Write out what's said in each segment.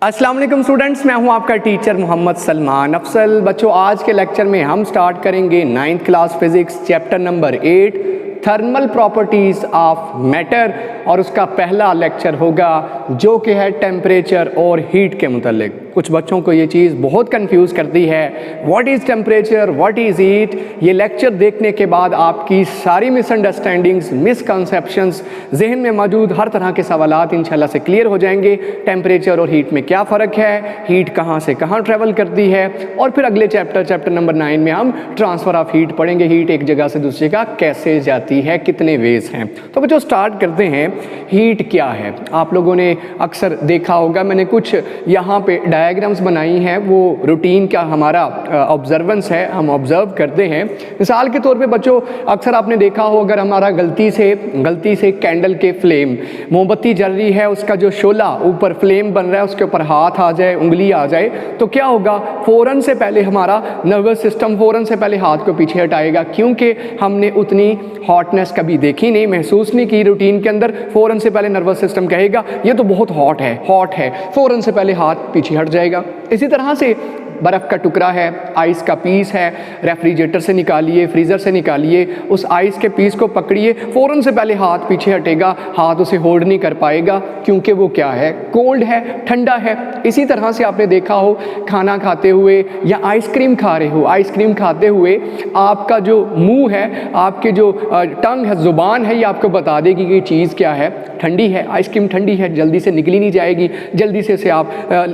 अस्सलाम वालेकुम स्टूडेंट्स, मैं हूं आपका टीचर मोहम्मद सलमान अफसल। बच्चों, आज के लेक्चर में हम स्टार्ट करेंगे 9th class physics chapter number 8 thermal properties of matter, और उसका पहला लेक्चर होगा जो कि है टेम्परेचर और हीट के मुतल्लिक। कुछ बच्चों को ये चीज़ बहुत कंफ्यूज करती है, what is temperature, what is heat. ये लेक्चर देखने के बाद आपकी सारी मिसअंडरस्टैंडिंग्स, मिसकंसेप्शंस, जहन में मौजूद हर तरह के सवालात इंशाल्लाह से क्लियर हो जाएंगे। टेम्परेचर और हीट में क्या फ़र्क है, हीट कहाँ से कहाँ ट्रेवल करती है, और फिर अगले चैप्टर नंबर 9 में हम ट्रांसफ़र ऑफ हीट पढ़ेंगे। हीट एक जगह से दूसरी जगह कैसे जाती है, कितने वेज हैं। तो बच्चों स्टार्ट करते हैं। हीट क्या है, आप लोगों ने अक्सर देखा होगा, मैंने कुछ यहाँ पे डायग्राम्स बनाई हैं, वो रूटीन का हमारा ऑब्जर्वेंस है, हम ऑब्जर्व करते हैं। मिसाल के तौर पे बच्चों, अक्सर आपने देखा हो, अगर हमारा गलती से कैंडल के फ्लेम, मोमबत्ती जल रही है, उसका जो शोला ऊपर फ्लेम बन रहा है, उसके ऊपर हाथ आ जाए, उंगली आ जाए, तो क्या होगा, फ़ौरन से पहले हमारा नर्वस सिस्टम फ़ौरन से पहले हाथ को पीछे हटाएगा, क्योंकि हमने उतनी हॉटनेस कभी देखी नहीं, महसूस नहीं की रूटीन के अंदर। फ़ौरन से पहले नर्वस सिस्टम कहेगा ये तो बहुत हॉट है, फ़ौरन से पहले हाथ पीछे हट जाएगा। इसी तरह से बर्फ़ का टुकड़ा है, आइस का पीस है, रेफ्रिजरेटर से निकालिए, फ्रीज़र से निकालिए, उस आइस के पीस को पकड़िए, फ़ौरन से पहले हाथ पीछे हटेगा, हाथ उसे होल्ड नहीं कर पाएगा, क्योंकि वो क्या है, कोल्ड है, ठंडा है। इसी तरह से आपने देखा हो, खाना खाते हुए या आइसक्रीम खा रहे हो, आइसक्रीम खाते हुए आपका जो मुंह है, आपके जो टंग है, ज़ुबान है, ये आपको बता देगी कि चीज़ क्या है, ठंडी है, आइसक्रीम ठंडी है, जल्दी से निकली नहीं जाएगी, जल्दी से आप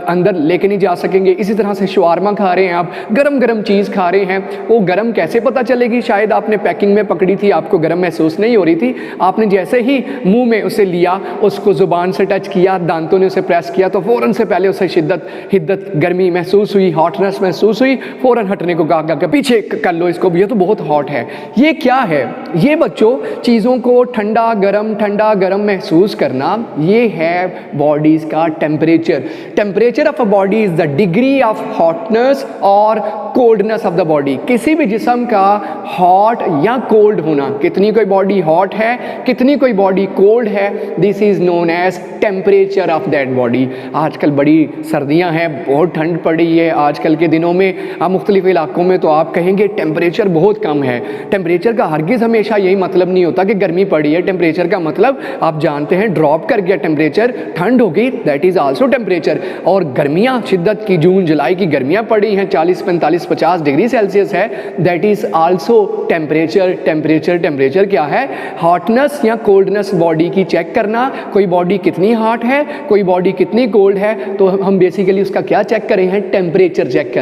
अंदर लेके नहीं जा सकेंगे। इसी तरह से शवारमा खा रहे हैं आप, गरम चीज़ खा रहे हैं, वो गरम कैसे पता चलेगी, शायद आपने पैकिंग में पकड़ी थी, आपको गरम महसूस नहीं हो रही थी, आपने जैसे ही मुंह में उसे लिया, उसको ज़ुबान से टच किया, दांतों ने उसे प्रेस किया, तो फ़ौरन से पहले उसे हिद्दत गर्मी महसूस हुई, हॉटनेस महसूस हुई, फ़ौरन हटने को कहा पीछे कर लो इसको, ये तो बहुत हॉट है। ये क्या है, ये बच्चों चीज़ों को ठंडा गरम महसूस करना, ये है बॉडीज़ का temperature. Temperature of a body is the degree of hotness और कोल्डनेस ऑफ द बॉडी। किसी भी जिस्म का हॉट या कोल्ड होना, कितनी कोई बॉडी हॉट है, कितनी कोई बॉडी कोल्ड है, this is known as temperature of that body. आजकल बड़ी सर्दियां हैं, बहुत ठंड पड़ी है आजकल के दिनों में, आप मुख्तलिफ इलाकों में तो आप कहेंगे टेम्परेचर बहुत कम है। टेम्परेचर का हरगिज़ हमेशा यही मतलब नहीं होता कि गर्मी पड़ी है। टेम्परेचर का मतलब आप जानते हैं ड्रॉप कर गया टेम्परेचर, ठंड हो गई, दैट इज़ आल्सो टेम्परेचर। और गर्मियाँ, शिद्दत की जून जुलाई की गर्मियाँ पड़ी हैं, 40, 45, 50 डिग्री सेल्सियस है, that is also temperature. Temperature क्या है, हॉटनेस या कोल्डनेस बॉडी की चेक करना, कोई बॉडी कितनी हॉट है, कोई बॉडी कितनी कोल्ड है, तो हम बेसिकली उसका क्या चेक कर रहे हैं, टेम्परेचर चेक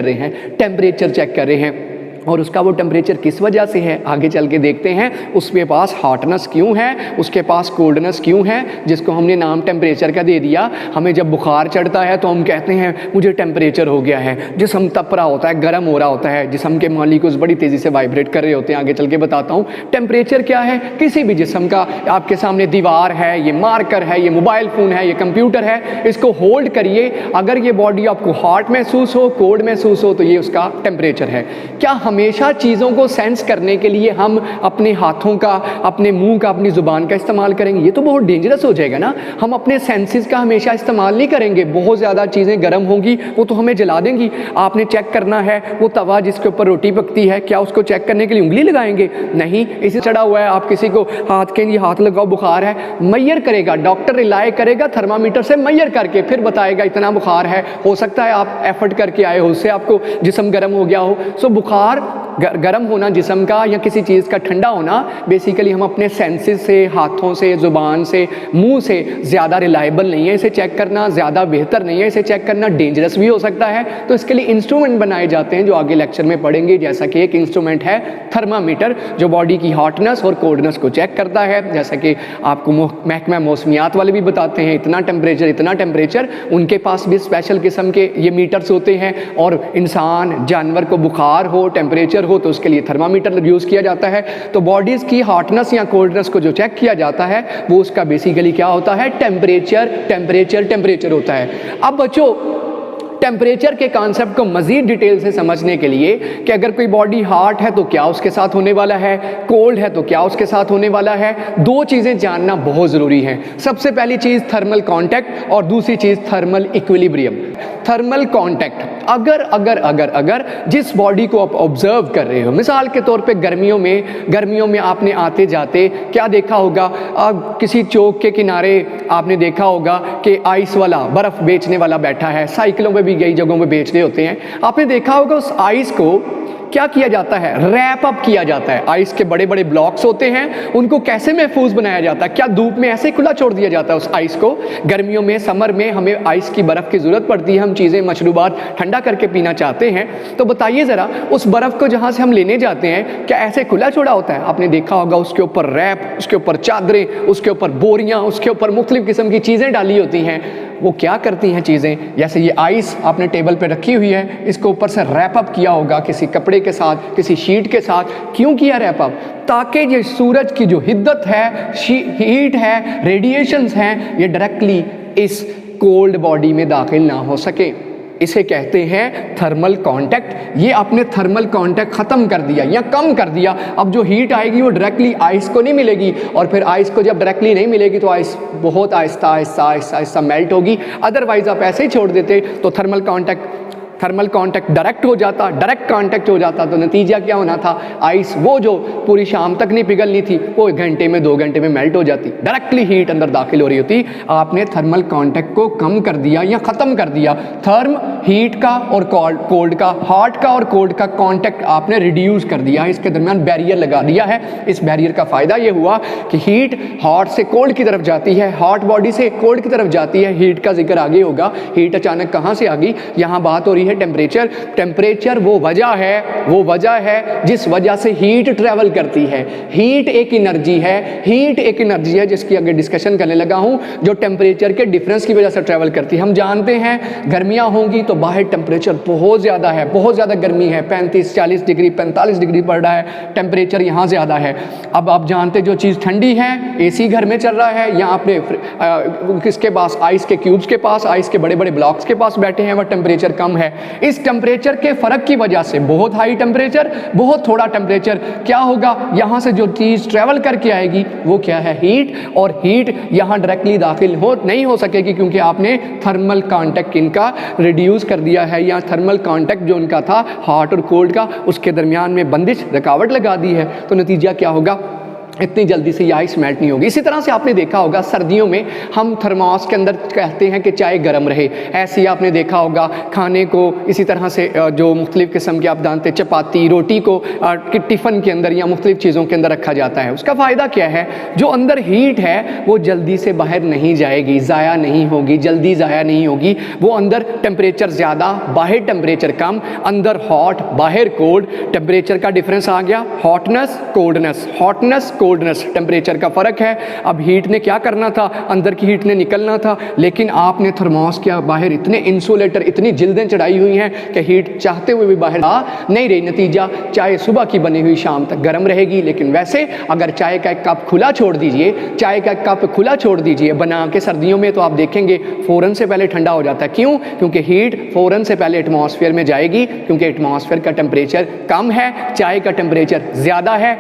कर रहे हैं। और उसका वो टेम्परेचर किस वजह से है, आगे चल के देखते हैं। उसके पास हॉटनेस क्यों है, उसके पास कोल्डनेस क्यों है, जिसको हमने नाम टेम्परेचर का दे दिया। हमें जब बुखार चढ़ता है तो हम कहते हैं मुझे टेम्परेचर हो गया है, जिस्म तप रहा होता है, गर्म हो रहा होता है, जिस्म के मॉलिक्यूल्स बड़ी तेज़ी से वाइब्रेट कर रहे होते हैं। आगे चल के बताता हूँ टेम्परेचर क्या है। किसी भी जिस्म का, आपके सामने दीवार है, ये मार्कर है, ये मोबाइल फ़ोन है, ये कंप्यूटर है, इसको होल्ड करिए, अगर ये बॉडी आपको हॉट महसूस हो, कोल्ड महसूस हो, तो ये उसका टेम्परेचर है। क्या हमेशा चीज़ों को सेंस करने के लिए हम अपने हाथों का, अपने मुंह का, अपनी ज़ुबान का इस्तेमाल करेंगे? ये तो बहुत डेंजरस हो जाएगा ना। हम अपने सेंसेस का हमेशा इस्तेमाल नहीं करेंगे, बहुत ज़्यादा चीज़ें गर्म होंगी, वो तो हमें जला देंगी। आपने चेक करना है, वो तवा जिसके ऊपर रोटी पकती है, क्या उसको चेक करने के लिए उंगली लगाएंगे? नहीं, इसे चढ़ा हुआ है, आप किसी को हाथ लगाओ, बुखार है, मैयर करेगा, डॉक्टर रिलाय करेगा थर्मामीटर से मैयर करके, फिर बताएगा इतना बुखार है। हो सकता है आप एफर्ट करके आए हो, उससे आपको जिस्म गर्म हो गया हो। सो बुखार, गर्म होना जिस्म का या किसी चीज़ का ठंडा होना, बेसिकली हम अपने सेंसेस से, हाथों से, ज़ुबान से, मुंह से ज़्यादा रिलायबल नहीं है इसे चेक करना, ज़्यादा बेहतर नहीं है इसे चेक करना, डेंजरस भी हो सकता है। तो इसके लिए इंस्ट्रूमेंट बनाए जाते हैं जो आगे लेक्चर में पढ़ेंगे, जैसा कि एक इंस्ट्रूमेंट है थर्मामीटर, जो बॉडी की हॉटनेस और कोल्डनेस को चेक करता है। जैसा कि आपको महकमा मौसमियात वाले भी बताते हैं, इतना टेम्परेचर, उनके पास भी स्पेशल किस्म के ये मीटर्स होते हैं। और इंसान, जानवर को बुखार हो, टेम्परेचर हो, तो उसके लिए थर्मामीटर यूज़ किया जाता है। तो बॉडीज़ की हॉटनेस या कोल्डनेस को जो चेक किया जाता है, वो उसका बेसिकली क्या होता है, टेम्परेचर होता है। अब बच्चों टेम्परेचर के कॉन्सेप्ट को मज़ीद डिटेल से समझने के लिए कि अगर कोई बॉडी हॉट है तो क्या उसके साथ होने वाला है, कोल्ड है तो क्या उसके साथ होने वाला है, दो चीज़ें जानना बहुत ज़रूरी है। सबसे पहली चीज़ थर्मल कॉन्टैक्ट और दूसरी चीज़ थर्मल इक्विलिब्रियम। थर्मल कॉन्टैक्ट, अगर अगर अगर अगर जिस बॉडी को आप ऑब्जर्व कर रहे हो, मिसाल के तौर पे गर्मियों में आपने आते जाते क्या देखा होगा, किसी चौक के किनारे आपने देखा होगा कि आइस वाला, बर्फ़ बेचने वाला बैठा है, साइकिलों पे भी कई जगहों पे बेच रहे होते हैं। आपने देखा होगा उस आइस को क्या किया जाता है, रैप अप किया जाता है। आइस के बड़े बड़े ब्लॉक्स होते हैं, उनको कैसे महफूज बनाया जाता है, क्या धूप में ऐसे खुला छोड़ दिया जाता है उस आइस को? गर्मियों में, समर में हमें आइस की बर्फ़ की ज़रूरत पड़ती है, हम चीज़ें मशरूबात ठंडा करके पीना चाहते हैं, तो बताइए ज़रा उस बर्फ़ को जहाँ से हम लेने जाते हैं क्या ऐसे खुला छोड़ा होता है? आपने देखा होगा उसके ऊपर रैप, उसके ऊपर चादरें, उसके ऊपर बोरियाँ, उसके ऊपर मुख्तलिफ़ किस्म की चीज़ें डाली होती हैं। वो क्या करती हैं चीज़ें, जैसे ये आइस आपने टेबल पे रखी हुई है, इसको ऊपर से रैप अप किया होगा किसी कपड़े के साथ, किसी शीट के साथ। क्यों किया रैप अप? ताकि ये सूरज की जो हिद्दत है, हीट है, रेडिएशंस हैं, ये डायरेक्टली इस कोल्ड बॉडी में दाखिल ना हो सके। इसे कहते हैं थर्मल कांटेक्ट। ये आपने थर्मल कांटेक्ट ख़त्म कर दिया या कम कर दिया। अब जो हीट आएगी वो डायरेक्टली आइस को नहीं मिलेगी, और फिर आइस को जब डायरेक्टली नहीं मिलेगी तो आइस बहुत आहिस्ता आहिस्ता मेल्ट होगी। अदरवाइज़ आप ऐसे ही छोड़ देते तो थर्मल कांटेक्ट डायरेक्ट हो जाता, डायरेक्ट कांटेक्ट हो जाता, तो नतीजा क्या होना था, आइस वो जो पूरी शाम तक नहीं पिघलनी थी वो 1 घंटे में 2 घंटे में मेल्ट हो जाती, डायरेक्टली हीट अंदर दाखिल हो रही होती। आपने थर्मल कांटेक्ट को कम कर दिया या ख़त्म कर दिया। थर्म हीट का और कोल्ड का, हॉट का और कोल्ड का कांटेक्ट आपने रिड्यूस कर दिया, इसके दरमियान बैरियर लगा दिया है। इस बैरियर का फ़ायदा ये हुआ कि हीट हॉट से कोल्ड की तरफ जाती है, हॉट बॉडी से कोल्ड की तरफ जाती है। हीट का जिक्र आगे होगा, हीट अचानक कहाँ से आ गई, यहाँ बात हो रही है टेम्परेचर। टेम्परेचर वो वजह है जिस वजह से हीट ट्रेवल करती है। हीट एक एनर्जी है जिसकी आगे डिस्कशन करने लगा हूँ, जो टेम्परेचर के डिफरेंस की वजह से ट्रेवल करती है। हम जानते हैं गर्मियाँ होंगी तो बाहर टेम्परेचर बहुत ज़्यादा गर्मी है, 35-40 डिग्री 45 डिग्री पड़ रहा है, टेम्परेचर यहाँ ज़्यादा है। अब आप जानते जो चीज़ ठंडी है, एसी घर में चल रहा है, यहाँ अपने किसके पास, आइस के क्यूब्स के पास, आइस के बड़े बड़े ब्लॉक्स के पास बैठे हैं, वह टेम्परेचर कम है। इस टेम्परेचर के फ़र्क की वजह से बहुत हाई टेम्परेचर, बहुत थोड़ा टेम्परेचर, क्या होगा, यहाँ से जो चीज़ ट्रैवल करके आएगी वो क्या है, हीट। और हीट यहाँ डायरेक्टली दाखिल नहीं हो सकेगी क्योंकि आपने थर्मल कांटेक्ट इनका रिड्यूस कर दिया है, या थर्मल कांटेक्ट जो उनका था हॉट और कोल्ड का, उसके दरमियान में बंदिश, रुकावट लगा दी है। तो नतीजा क्या होगा, इतनी जल्दी से ये आइस मेल्ट नहीं होगी। इसी तरह से आपने देखा होगा सर्दियों में हम थर्मोस के अंदर कहते हैं कि चाय गर्म रहे, ऐसे ही आपने देखा होगा खाने को इसी तरह से जो मुख्तलिफ़ किस्म के आप जानते चपाती रोटी को टिफ़न के अंदर या मुख्तलिफ़ चीज़ों के अंदर रखा जाता है। उसका फ़ायदा क्या है, जो अंदर हीट है वो जल्दी से बाहर नहीं जाएगी, ज़ाया नहीं होगी, जल्दी ज़ाया नहीं होगी। वो अंदर टेम्परेचर ज़्यादा, बाहर टेम्परेचर कम, अंदर हॉट बाहर कोल्ड, टेम्परेचर का डिफरेंस आ गया, हॉटनेस कोल्डनेस टेम्परेचर का फ़र्क है। अब हीट ने क्या करना था, अंदर की हीट ने निकलना था, लेकिन आपने थर्मोस के बाहर इतने इंसुलेटर, इतनी जिल्दें चढ़ाई हुई हैं कि हीट चाहते हुए भी बाहर आ नहीं रही। नतीजा चाय सुबह की बनी हुई शाम तक गर्म रहेगी। लेकिन वैसे अगर चाय का एक कप खुला छोड़ दीजिए बना के सर्दियों में, तो आप देखेंगे फ़ौरन से पहले ठंडा हो जाता है। क्यों? क्योंकि हीट फ़ौरन से पहले एटमॉस्फेयर में जाएगी, क्योंकि एटमॉस्फेयर का टेम्परेचर कम है, चाय का टेम्परेचर ज़्यादा है,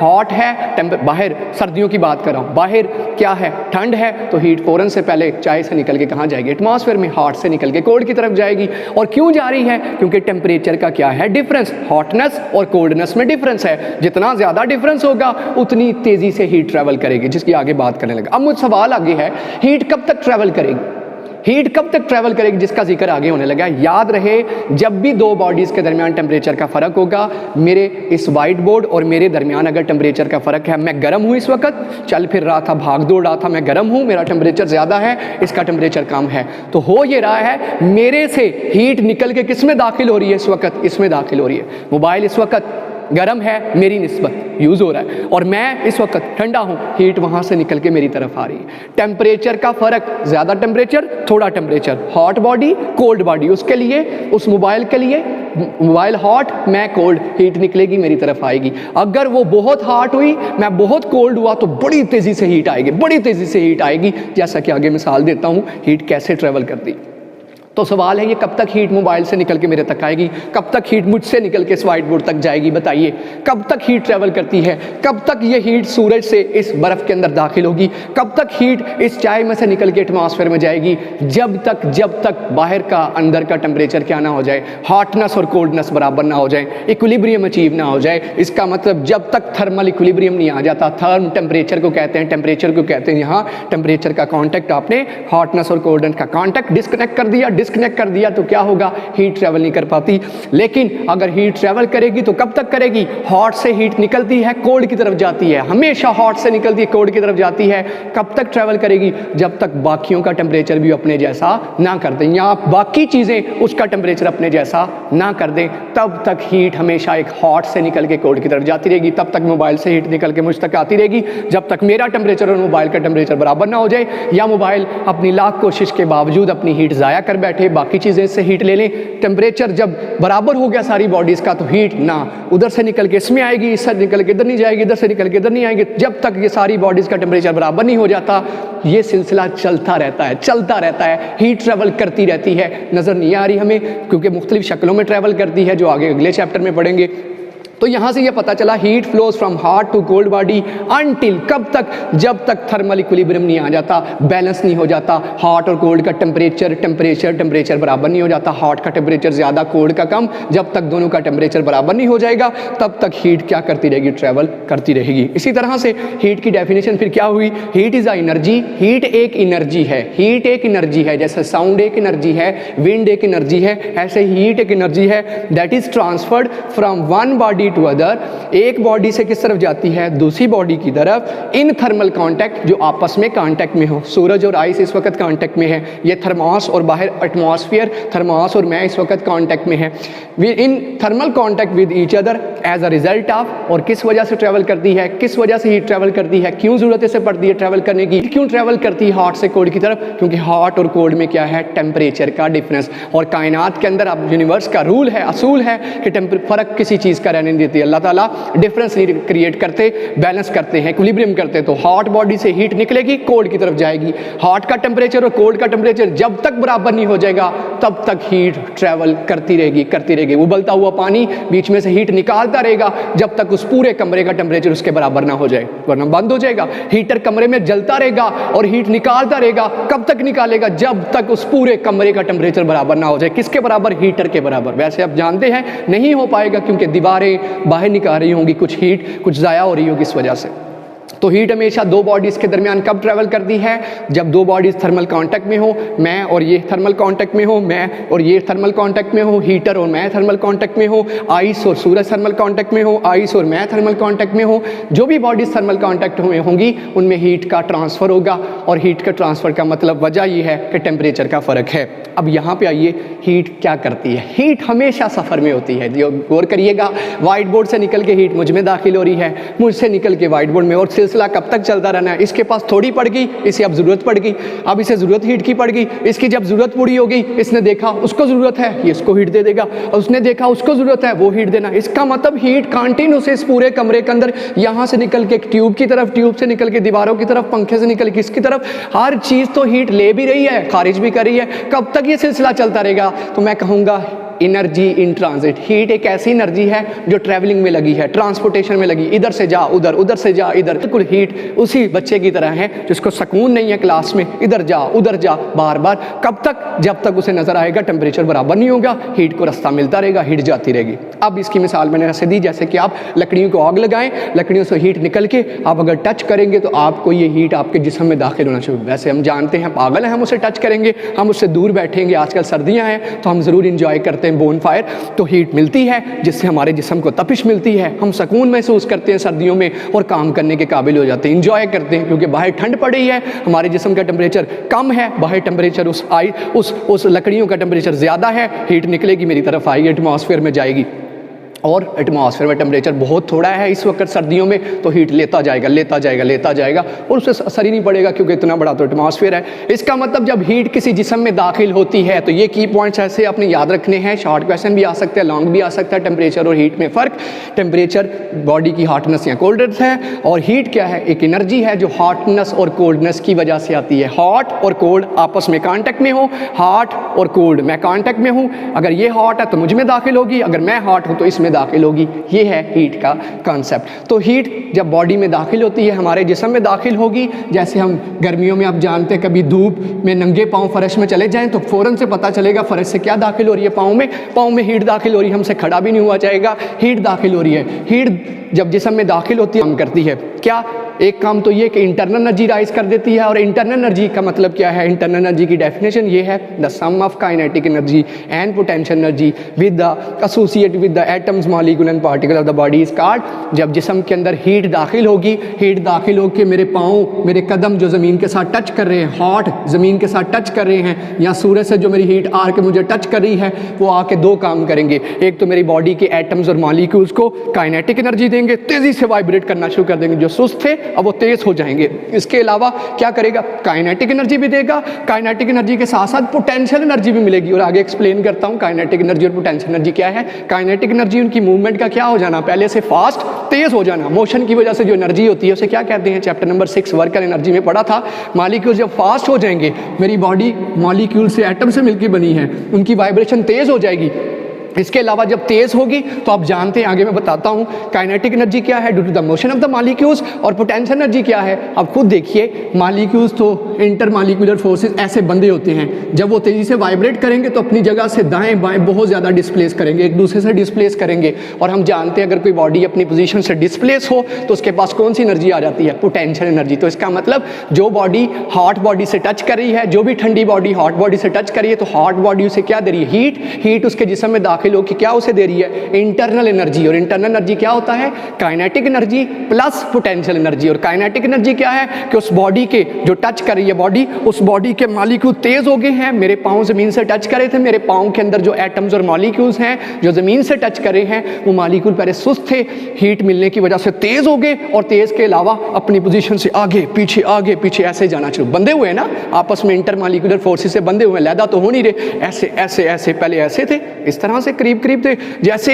हॉट है। बाहर सर्दियों की बात कर रहा हूँ, बाहर क्या है, ठंड है, तो हीट फ़ौरन से पहले चाय से निकल के कहाँ जाएगी, एटमॉस्फेयर में, हॉट से निकल के कोल्ड की तरफ जाएगी। और क्यों जा रही है? क्योंकि टेम्परेचर का क्या है, डिफरेंस, हॉटनेस और कोल्डनेस में डिफरेंस है। जितना ज़्यादा डिफरेंस होगा उतनी तेज़ी से हीट ट्रैवल करेगी, जिसकी आगे बात करने लगा। अब मुझे सवाल आगे है, हीट कब तक ट्रैवल करेगी, जिसका जिक्र आगे होने लगा। याद रहे, जब भी दो बॉडीज़ के दरमियान टेम्परेचर का फ़र्क होगा, मेरे इस वाइट बोर्ड और मेरे दरमियान अगर टेम्परेचर का फ़र्क है, मैं गर्म हूँ इस वक्त, चल फिर रहा था, भाग दौड़ रहा था, मैं गर्म हूँ, मेरा टेम्परेचर ज़्यादा है, इसका टेम्परेचर कम है, तो हो ये रहा है मेरे से हीट निकल के किस में दाखिल हो रही है, इस वक्त इसमें दाखिल हो रही है। मोबाइल इस वक्त गर्म है, मेरी निस्बत यूज़ हो रहा है, और मैं इस वक्त ठंडा हूँ, हीट वहाँ से निकल के मेरी तरफ आ रही है। टेम्परेचर का फ़र्क, ज़्यादा टेम्परेचर, थोड़ा temperature, hot body, cold body, उसके लिए, उस मोबाइल के लिए, मोबाइल हॉट, मैं कोल्ड, हीट निकलेगी मेरी तरफ आएगी। अगर वो बहुत हॉट हुई, मैं बहुत कोल्ड हुआ, तो बड़ी तेज़ी से हीट आएगी, जैसा कि आगे मिसाल देता हूँ हीट कैसे ट्रेवल करती। तो सवाल है ये कब तक हीट मोबाइल से निकल के मेरे तक आएगी, कब तक हीट मुझसे निकल के इस व्हाइट बोर्ड तक जाएगी, बताइए कब तक हीट ट्रैवल करती है, कब तक ये हीट सूरज से इस बर्फ़ के अंदर दाखिल होगी, कब तक हीट इस चाय में से निकल के एटमॉस्फेयर में जाएगी, जब तक बाहर का अंदर का टेम्परेचर क्या ना हो जाए, हॉटनेस और कोल्डनेस बराबर ना हो जाए, इक्विलिब्रियम अचीव ना हो जाए। इसका मतलब जब तक थर्मल इक्विलिब्रियम नहीं आ जाता, थर्म टेम्परेचर को कहते हैं, टेम्परेचर को कहते हैं यहाँ टेम्परेचर का कॉन्टैक्ट आपने हॉटनेस और कोल्डनेस का कॉन्टैक्ट डिस्कनेक्ट कर दिया तो क्या होगा, हीट ट्रैवल नहीं कर पाती। लेकिन अगर हीट ट्रैवल करेगी तो कब तक करेगी, हॉट से हीट निकलती है कोल्ड की तरफ जाती है, हमेशा हॉट से निकलती है कोल्ड की तरफ जाती है। कब तक ट्रैवल करेगी, जब तक बाकियों का टेम्परेचर भी अपने जैसा ना कर दें या बाकी चीज़ें उसका टेम्परेचर अपने जैसा ना कर दें, तब तक हीट हमेशा एक हॉट से निकल के कोल्ड की तरफ जाती रहेगी। तब तक मोबाइल से हीट निकल के मुझ तक आती रहेगी जब तक मेरा टेम्परेचर और मोबाइल का टेम्परेचर बराबर ना हो जाए, या मोबाइल अपनी लाख कोशिश के बावजूद अपनी हीट ज़ाया कर बैठे, बाकी चीज़ें इससे हीट ले लें। टेम्परेचर जब बराबर हो गया सारी बॉडीज़ का तो हीट ना उधर से निकल के इसमें आएगी, इससे निकल के इधर नहीं जाएगी, इधर से निकल के इधर नहीं आएगी। जब तक ये सारी बॉडीज़ का टेम्परेचर बराबर नहीं हो जाता, ये सिलसिला चलता रहता है, हीट ट्रैवल करती रहती है। नज़र नहीं आ रही हमें क्योंकि मुख्तलिफ शक्लों में ट्रैवल करती है, जो आगे अगले चैप्टर में पढ़ेंगे। तो यहाँ से ये पता चला heat flows from hot to cold body until, कब तक, जब तक थर्मल इक्विलिब्रियम नहीं आ जाता, बैलेंस नहीं हो जाता, हॉट और कोल्ड का टेम्परेचर बराबर नहीं हो जाता, हॉट का टेम्परेचर ज़्यादा कोल्ड का कम, जब तक दोनों का टेम्परेचर बराबर नहीं हो जाएगा तब तक हीट क्या करती रहेगी, ट्रैवल करती रहेगी। इसी तरह से हीट की डेफिनेशन फिर क्या हुई, heat is a energy, heat एक एनर्जी है, हीट एक एनर्जी है, जैसे साउंड एक एनर्जी है, विंड एक एनर्जी है, ऐसे हीट एक एनर्जी है that is transferred from one body to other, एक बॉडी से किस तरफ जाती है, दूसरी बॉडी की तरफ, इन थर्मल कांटेक्ट, जो आपस में कांटेक्ट में हो। सूरज और आइस इस वक्त कांटेक्ट में है, ये थर्मोस और बाहर एटमॉस्फेयर, थर्मोस और मैं इस वक्त कांटेक्ट में है, in thermal contact with each other as a result of, और किस वजह से ट्रैवल करती है, किस वजह से हीट ट्रैवल करती है, क्यों जरूरत इसे पड़ती है ट्रैवल करने की, क्यों ट्रैवल करती है हॉट से कोल्ड की तरफ, क्योंकि हॉट और कोल्ड में क्या है, टेम्परेचर का डिफरेंस। और कायनात के अंदर अब यूनिवर्स का रूल है, असूल है कि फ़र्क किसी चीज़ का रहने नहीं देती, अल्लाह ताला डिफरेंस नहीं क्रिएट करते, बैलेंस करते हैं, इक्विलिब्रियम करते। तो हॉट बॉडी से हीट निकलेगी, कोल्ड की तरफ जाएगी। हॉट का टेम्परेचर और कोल्ड का टेम्परेचर जब तक बराबर नहीं हो जाएगा तब तक हीट ट्रैवल करती रहेगी। उबलता हुआ पानी बीच में से हीट निकालता रहेगा जब तक उस पूरे कमरे का टेम्परेचर उसके बराबर ना हो जाए, वरना बंद हो जाएगा। हीटर कमरे में जलता रहेगा और हीट निकालता रहेगा, कब तक निकालेगा, जब तक उस पूरे कमरे का टेम्परेचर बराबर ना हो जाए। किसके बराबर, हीटर के बराबर। वैसे आप जानते हैं नहीं हो पाएगा क्योंकि दीवारें बाहर निकाल रही होंगी, कुछ हीट कुछ ज़ाया हो रही होगी इस वजह से। तो हीट हमेशा दो बॉडीज़ के दरमियान कब ट्रैवल करती है, जब दो बॉडीज़ थर्मल कांटेक्ट में हो, मैं और ये थर्मल कांटेक्ट में हो, मैं और ये थर्मल कांटेक्ट में हो, हीटर और मैं थर्मल कांटेक्ट में हो, आइस और सूरज थर्मल कांटेक्ट में हो, आइस और मैं थर्मल कांटेक्ट में हो। जो भी बॉडीज़ थर्मल कांटेक्ट में होंगी उनमें हीट का ट्रांसफ़र होगा, और हीट का ट्रांसफ़र का मतलब वजह ये है कि टेम्परेचर का फ़र्क है। अब यहाँ पे आइए, हीट क्या करती है। हीट हमेशा सफ़र में होती है, जो गौर करिएगा, वाइट बोर्ड से निकल के हीट मुझ में दाखिल हो रही है, मुझसे निकल के वाइट बोर्ड में, और सिलसिला कब तक चलता रहना है। इसके पास थोड़ी पड़ गई, इसे अब ज़रूरत पड़ गई, अब इसे ज़रूरत हीट की पड़ गई, इसकी जब ज़रूरत पूरी हो गई, इसने देखा उसको ज़रूरत है, ये इसको हीट दे देगा, और उसने देखा उसको ज़रूरत है, वो हीट देना। इसका मतलब हीट कंटिन्यूस इस पूरे कमरे के अंदर, यहाँ से निकल के ट्यूब की तरफ, ट्यूब से निकल के दीवारों की तरफ, पंखे से निकल के इसकी तरफ, हर चीज़ तो हीट ले भी रही है, खारिज भी कर रही है। कब तक ये सिलसिला चलता रहेगा, तो मैं कहूँगा एनर्जी इन ट्रांजिट। हीट एक ऐसी एनर्जी है जो ट्रैवलिंग में लगी है, ट्रांसपोर्टेशन में लगी, इधर से जा उधर, उधर से जा इधर। बिल्कुल हीट उसी बच्चे की तरह है जिसको सुकून नहीं है क्लास में, इधर जा उधर जा बार बार। कब तक, जब तक उसे नजर आएगा टेम्परेचर बराबर नहीं होगा, हीट को रास्ता मिलता रहेगा, हीट जाती रहेगी। अब इसकी मिसाल मैंने ऐसे दी जैसे कि आप लकड़ियों को आग लगाएं, लकड़ियों से हीट निकल के आप अगर टच करेंगे तो आपको ये हीट आपके जिस्म में दाखिल होना शुरू। वैसे हम जानते हैं पागल हैं, हम उसे टच करेंगे, हम उससे दूर बैठेंगे। आजकल सर्दियाँ हैं तो हम ज़रूर इंजॉय करते हैं बोन फायर, तो हीट मिलती है जिससे हमारे जिस्म को तपिश मिलती है, हम सुकून महसूस करते हैं सर्दियों में और काम करने के काबिल हो जाते हैं, इंजॉय करते हैं। क्योंकि बाहर ठंड पड़ी है, हमारे जिस्म का टेम्परेचर कम है, बाहर टेम्परेचर उस लकड़ियों का टेम्परेचर ज़्यादा है, हीट निकलेगी मेरी तरफ आएगी, एटमॉस्फेयर में जाएगी। और एटमॉस्फेयर में टेम्परेचर बहुत थोड़ा है इस वक्त सर्दियों में, तो हीट लेता जाएगा और उससे असर ही नहीं पड़ेगा क्योंकि इतना बड़ा तो एटमॉस्फेयर है। इसका मतलब जब हीट किसी जिस्म में दाखिल होती है तो ये की पॉइंट्स ऐसे आपने याद रखने हैं, शॉर्ट क्वेश्चन भी आ सकते हैं, लॉन्ग भी आ सकता है। टेम्परेचर और हीट में फ़र्क, टेम्परेचर बॉडी की हॉटनेस या कोल्डनेस है, और हीट क्या है, एक एनर्जी है जो हॉटनेस और कोल्डनेस की वजह से आती है। हॉट और कोल्ड आपस में कांटेक्ट में हो, हॉट और कोल्ड मैं कांटेक्ट में हूँ, अगर ये हॉट है तो मुझ में दाखिल होगी, अगर मैं हॉट हूँ तो इसमें दाखिल होगी। ये है हीट का कॉन्सेप्ट। तो हीट जब बॉडी में दाखिल होती है, हमारे जिस्म में दाखिल होगी, जैसे हम गर्मियों में आप जानते हैं कभी धूप में नंगे पाँव फर्श में चले जाएं तो फ़ौरन से पता चलेगा फर्श से क्या दाखिल हो रही है, पाँव में हीट दाखिल हो रही है, हमसे खड़ा भी नहीं हुआ जाएगा, हीट दाखिल हो रही है। हीट जब जिस्म में दाखिल होती है काम करती है क्या, एक काम तो ये कि इंटरनल एनर्जी राइज कर देती है। और इंटरनल एनर्जी का मतलब क्या है, इंटरनल एनर्जी की डेफिनेशन ये है, the sum of kinetic energy and potential energy with the associate with the atoms molecule and particle of the body is called. जब जिस्म के अंदर हीट दाखिल होगी, हीट दाखिल होकर मेरे पाँव, मेरे कदम जो ज़मीन के साथ टच कर रहे हैं, हॉट ज़मीन के साथ टच कर रहे हैं, या सूरज से जो मेरी हीट आके मुझे टच कर रही है, वो आके दो काम करेंगे। एक तो मेरी बॉडी के एटम्स और मॉलिक्यूल्स को काइनेटिक एनर्जी देंगे, तेज़ी से वाइब्रेट करना शुरू कर देंगे, जो सुस्त थे अब वो तेज हो जाएंगे। इसके अलावा क्या करेगा, काइनेटिक एनर्जी भी देगा, काइनेटिक एनर्जी के साथ साथ पोटेंशियल एनर्जी भी मिलेगी। और आगे एक्सप्लेन करता हूं काइनेटिक एनर्जी और पोटेंशियल एनर्जी क्या है। काइनेटिक एनर्जी उनकी मूवमेंट का क्या हो जाना, पहले से फास्ट तेज हो जाना, मोशन की वजह से जो एनर्जी होती है उसे क्या कहते हैं, चैप्टर नंबर 6 वर्क एनर्जी में पढ़ा था। मॉलिक्यूल जब फास्ट हो जाएंगे, मेरी बॉडी मॉलिक्यूल से एटम से मिलकर बनी है, उनकी वाइब्रेशन तेज हो जाएगी। इसके अलावा जब तेज होगी तो आप जानते हैं, आगे मैं बताता हूं काइनेटिक एनर्जी क्या है, due to the motion of the molecules, और पोटेंशियल एनर्जी क्या है। आप खुद देखिए, मॉलिक्यूल्स तो इंटर मॉलिक्यूलर फोर्सेस ऐसे बंधे होते हैं, जब वो तेजी से वाइब्रेट करेंगे तो अपनी जगह से दाएं बाएं बहुत ज़्यादा डिस्प्लेस करेंगे, एक दूसरे से डिस्प्लेस करेंगे। और हम जानते हैं अगर कोई बॉडी अपनी पोजीशन से डिस्प्लेस हो तो उसके पास कौन सी एनर्जी आ जाती है, पोटेंशियल एनर्जी। तो इसका मतलब जो बॉडी हॉट बॉडी से टच कर रही है, जो भी ठंडी बॉडी हॉट बॉडी से टच कर रही है, तो हॉट बॉडी उसे क्या दे रही है, हीट उसके जिस्म में दाखिल हो कि क्या उसे दे रही है, इंटरनल एनर्जी। और इंटरनल एनर्जी क्या होता है, kinetic energy plus potential energy. और काइनेटिक एनर्जी क्या है कि उस बॉडी के जो टच कर रही है बॉडी, उस बॉडी के मॉलिक्यूल तेज हो गए हैं, मेरे पाँव ज़मीन से टच कर रहे थे, मेरे पाँव के अंदर जो एटम्स और मॉलिक्यूल्स हैं जो ज़मीन से टच कर रहे हैं, वो मॉलिक्यूल पहले सुस्त थे, हीट मिलने की वजह से तेज हो गए, और तेज के अलावा अपनी पोजीशन से आगे पीछे ऐसे जाना शुरू, बंधे हुए ना आपस में, इंटर मॉलिक्यूलर फोर्सेस से बंधे हुए, लैदा तो हो नहीं रहे, ऐसे पहले ऐसे थे, इस तरह से करीब थे। जैसे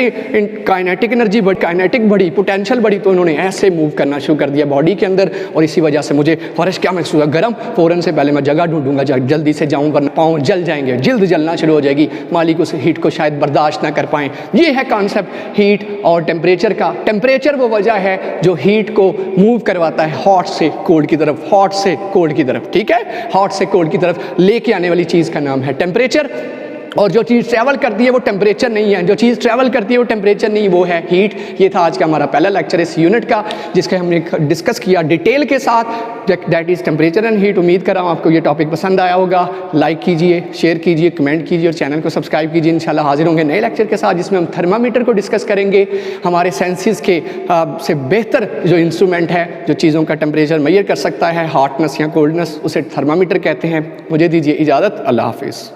काइनेटिक एनर्जी काइनेटिक बढ़ी, पोटेंशियल बढ़ी, तो उन्होंने ऐसे मूव करना शुरू कर दिया बॉडी के अंदर। और इसी वजह से मुझे फर्श क्या महसूस हुआ, गर्म, फ़ौरन से पहले मैं जगह ढूंढूंगा, जल्दी से जाऊं वरना पाँव जल जाएंगे, जिल्द जलना शुरू हो जाएगी, मालिक उस हीट को शायद बर्दाश्त ना कर पाएँ। ये है कॉन्सेप्ट हीट और टेम्परेचर का। टेम्परेचर वो वजह है जो हीट को मूव करवाता है हॉट से कोल्ड की तरफ, हॉट से कोल्ड की तरफ, ठीक है, हॉट से कोल्ड की तरफ लेके आने वाली चीज़ का नाम है टेम्परेचर। और जो चीज़ ट्रैवल करती है वो टेम्परेचर नहीं है, जो चीज़ ट्रैवल करती है वो टेम्परेचर नहीं, वो है हीट। ये था आज का हमारा पहला लेक्चर इस यूनिट का, जिसका हमने डिस्कस किया डिटेल के साथ, that is temperature and heat. उम्मीद कर रहा हूँ आपको ये टॉपिक पसंद आया होगा। लाइक कीजिए, शेयर कीजिए, कमेंट कीजिए और चैनल को सब्सक्राइब कीजिए। इंशाल्लाह हाजिर होंगे नए लेक्चर के साथ, जिसमें हम थर्मामीटर को डिस्कस करेंगे, हमारे सेंसेस के से बेहतर जो इंस्ट्रूमेंट है जो चीज़ों का टेम्परेचर मेजर कर सकता है, हॉटनेस या कोल्डनेस, उसे थर्मामीटर कहते हैं। मुझे दीजिए इजाज़त, अल्लाह हाफिज़।